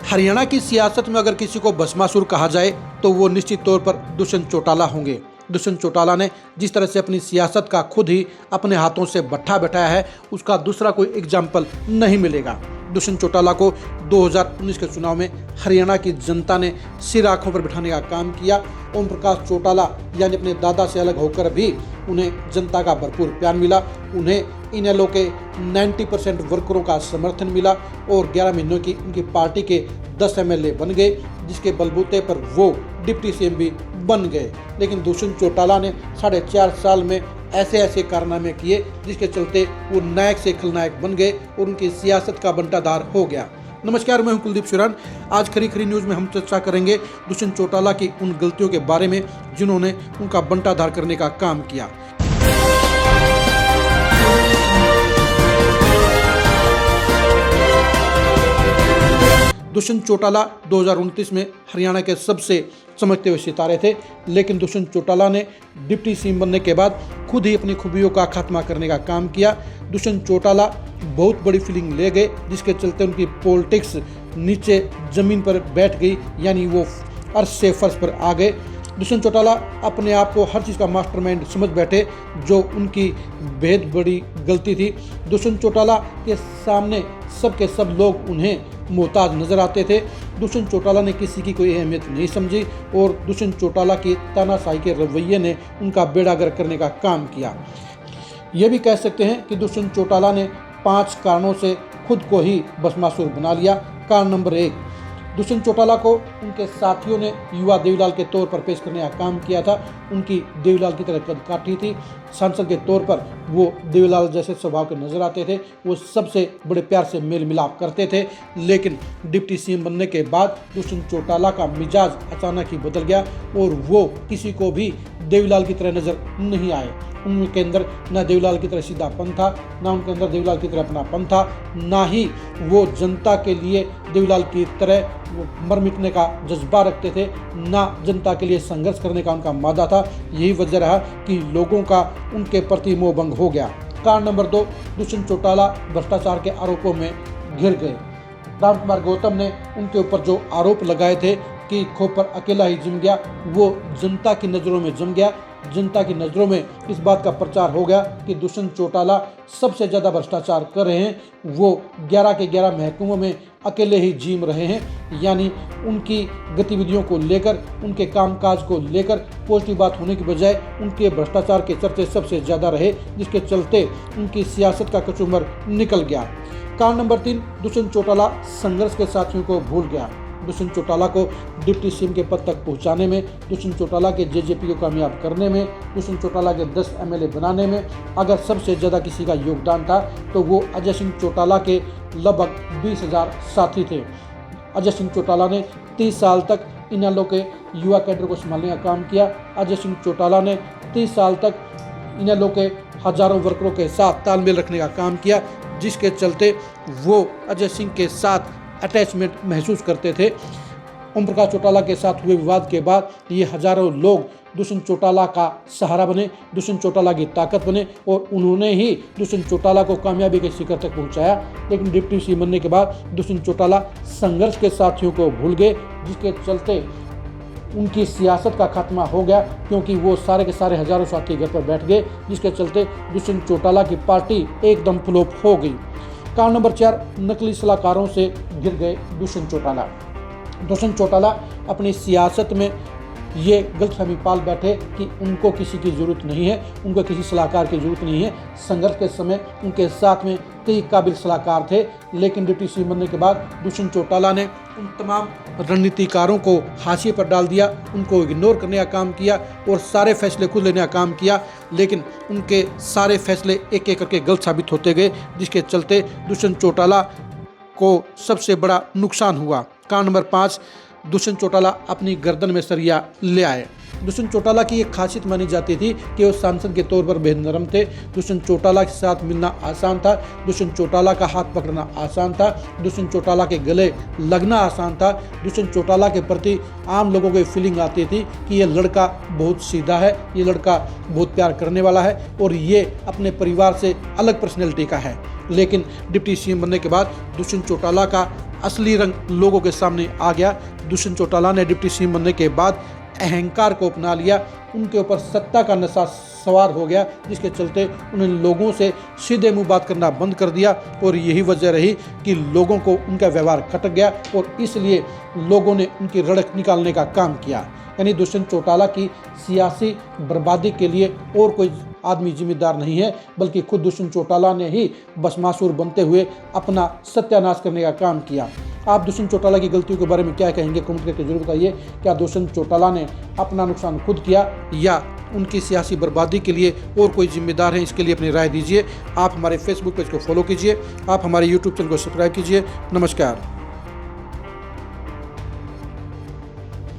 हरियाणा की सियासत में अगर किसी को भस्मासुर कहा जाए तो वो निश्चित तौर पर दुष्यंत चौटाला होंगे। दुष्यंत चौटाला ने जिस तरह से अपनी सियासत का खुद ही अपने हाथों से भट्ठा बैठाया है, उसका दूसरा कोई एग्जाम्पल नहीं मिलेगा। दुष्यंत चौटाला को 2019 के चुनाव में हरियाणा की जनता ने सिर आंखों पर बिठाने का काम किया। ओम प्रकाश चौटाला यानी अपने दादा से अलग होकर भी उन्हें जनता का भरपूर प्यार मिला। उन्हें इनेलो के 90% वर्करों का समर्थन मिला और 11 महीनों की उनकी पार्टी के 10 एमएलए बन गए, जिसके बलबूते पर वो डिप्टी सीएम भी बन गए। लेकिन दुष्यंत चौटाला ने 4.5 साल में ऐसे कारनामे किए जिसके चलते वो नायक से खलनायक बन गए और उनकी सियासत का बंटाधार हो गया। नमस्कार, मैं हूं कुलदीप शिवरान। आज खरी न्यूज़ में हम चर्चा करेंगे दुष्यंत चौटाला की उन गलतियों के बारे में जिन्होंने उनका बंटाधार करने का काम किया। दुष्यंत चौटाला 2029 में हरियाणा के सबसे चमकते हुए सितारे थे, लेकिन दुष्यंत चौटाला ने डिप्टी सीएम बनने के बाद खुद ही अपनी खूबियों का खात्मा करने का काम किया। दुष्यंत चौटाला बहुत बड़ी फीलिंग ले गए, जिसके चलते उनकी पॉलिटिक्स नीचे जमीन पर बैठ गई, यानी वो अर्श से फर्श पर आ गए। दुष्यंत चौटाला अपने आप को हर चीज़ का मास्टरमाइंड समझ बैठे, जो उनकी बेहद बड़ी गलती थी। दुष्यंत चौटाला के सामने सबके सब लोग उन्हें मोहताज नजर आते थे। दुष्यंत चौटाला ने किसी की कोई अहमियत नहीं समझी और दुष्यंत चौटाला की तानाशाही के रवैये ने उनका बेड़ा गर्क करने का काम किया। ये भी कह सकते हैं कि दुष्यंत चौटाला ने 5 कारणों से खुद को ही भस्मासुर बना लिया। कारण नंबर 1, दुष्यंत चौटाला को उनके साथियों ने युवा देवीलाल के तौर पर पेश करने का काम किया था। उनकी देवीलाल की तरह कद काठी थी। सांसद के तौर पर वो देवीलाल जैसे स्वभाव के नजर आते थे। वो सबसे बड़े प्यार से मेल मिलाप करते थे। लेकिन डिप्टी सीएम बनने के बाद दुष्यंत चौटाला का मिजाज अचानक ही बदल गया और वो किसी को भी देवीलाल की तरह नजर नहीं आए। उनके अंदर न देवीलाल की तरह सीधापन था, ना उनके अंदर देवीलाल की तरह अपनापन था, ना ही वो जनता के लिए देवीलाल की तरह मर मिटने का जज्बा रखते थे, ना जनता के लिए संघर्ष करने का उनका मादा था। यही वजह रहा कि लोगों का उनके प्रति मोह भंग हो गया। कारण नंबर 2, दुष्यंत चौटाला भ्रष्टाचार के आरोपों में घिर गए। रामकुमार गौतम ने उनके ऊपर जो आरोप लगाए थे कि खोपर अकेला ही जम गया, वो जनता की नज़रों में जम गया। जनता की नज़रों में इस बात का प्रचार हो गया कि दुष्यंत चौटाला सबसे ज़्यादा भ्रष्टाचार कर रहे हैं। वो 11 के 11 महकमों में अकेले ही जीम रहे हैं, यानी उनकी गतिविधियों को लेकर, उनके कामकाज को लेकर पॉजिटिव बात होने की बजाय उनके भ्रष्टाचार के चर्चे सबसे ज़्यादा रहे, जिसके चलते उनकी सियासत का कचूमर निकल गया। कारण नंबर 3, दुष्यंत चौटाला संघर्ष के साथियों को भूल गया। दुष्यंत चौटाला को डिप्टी सीएम के पद तक पहुंचाने में, दुष्यंत चौटाला के जेजेपी को कामयाब करने में, दुष्यंत चौटाला के 10 एमएलए बनाने में अगर सबसे ज़्यादा किसी का योगदान था तो वो अजय सिंह चौटाला के लगभग 20,000 साथी थे। अजय सिंह चौटाला ने 30 साल तक इनेलो के युवा कैडर को संभालने का काम किया। अजय सिंह चौटाला ने 30 साल तक इनेलो के हजारों वर्करों के साथ तालमेल रखने का काम किया, जिसके चलते वो अजय सिंह के साथ अटैचमेंट महसूस करते थे। ओम प्रकाश चौटाला के साथ हुए विवाद के बाद ये हजारों लोग दुष्यंत चौटाला का सहारा बने, दुष्यंत चौटाला की ताकत बने और उन्होंने ही दुष्यंत चौटाला को कामयाबी के शिखर तक पहुंचाया। लेकिन डिप्टी सीएम बनने के बाद दुष्यंत चौटाला संघर्ष के साथियों को भूल गए, जिसके चलते उनकी सियासत का खात्मा हो गया, क्योंकि वो सारे के सारे हजारों साथी घर पर बैठ गए, जिसके चलते दुष्यंत चौटाला की पार्टी एकदम फ्लॉप हो गई। कारण नंबर 4, नकली सलाहकारों से घिर गए दुष्यंत चौटाला। दुष्यंत चौटाला अपनी सियासत में ये गलतफहमी पाल बैठे कि उनको किसी की ज़रूरत नहीं है, उनको किसी सलाहकार की ज़रूरत नहीं है। संघर्ष के समय उनके साथ में कई काबिल सलाहकार थे, लेकिन डिप्टी सीएम बनने के बाद दुष्यंत चौटाला ने उन तमाम रणनीतिकारों को हाशिए पर डाल दिया, उनको इग्नोर करने का काम किया और सारे फैसले खुद लेने का काम किया। लेकिन उनके सारे फैसले एक एक करके गलत साबित होते गए, जिसके चलते दुष्यंत चौटाला को सबसे बड़ा नुकसान हुआ। कारण नंबर 5, दुष्यंत चौटाला अपनी गर्दन में सरिया ले आए। दुष्यंत चौटाला की एक खासियत मानी जाती थी कि वो सांसद के तौर पर बेहद नरम थे। दुष्यंत चौटाला के साथ मिलना आसान था, दुष्यंत चौटाला का हाथ पकड़ना आसान था, दुष्यंत चौटाला के गले लगना आसान था। दुष्यंत चौटाला के प्रति आम लोगों को फीलिंग आती थी कि ये लड़का बहुत सीधा है, ये लड़का बहुत प्यार करने वाला है और ये अपने परिवार से अलग पर्सनैलिटी का है। लेकिन डिप्टी सीएम बनने के बाद दुष्यंत चौटाला का असली रंग लोगों के सामने आ गया। दुष्यंत चौटाला ने डिप्टी सीएम बनने के बाद अहंकार को अपना लिया, उनके ऊपर सत्ता का नशा सवार हो गया, जिसके चलते उन्होंने लोगों से सीधे मुंह बात करना बंद कर दिया और यही वजह रही कि लोगों को उनका व्यवहार खटक गया और इसलिए लोगों ने उनकी रड़क निकालने का काम किया। यानी दुष्यंत चौटाला की सियासी बर्बादी के लिए और कोई आदमी जिम्मेदार नहीं है, बल्कि खुद दुष्यंत चौटाला ने ही भस्मासुर बनते हुए अपना सत्यानाश करने का काम किया। आप दुष्यंत चौटाला की गलतियों के बारे में क्या कहेंगे, कमेंट करके जरूर बताइए। क्या दुष्यंत चौटाला ने अपना नुकसान खुद किया या उनकी सियासी बर्बादी के लिए और कोई जिम्मेदार है? इसके लिए अपनी राय दीजिए। आप हमारे फेसबुक पेज को फॉलो कीजिए, आप हमारे यूट्यूब चैनल को सब्सक्राइब कीजिए। नमस्कार।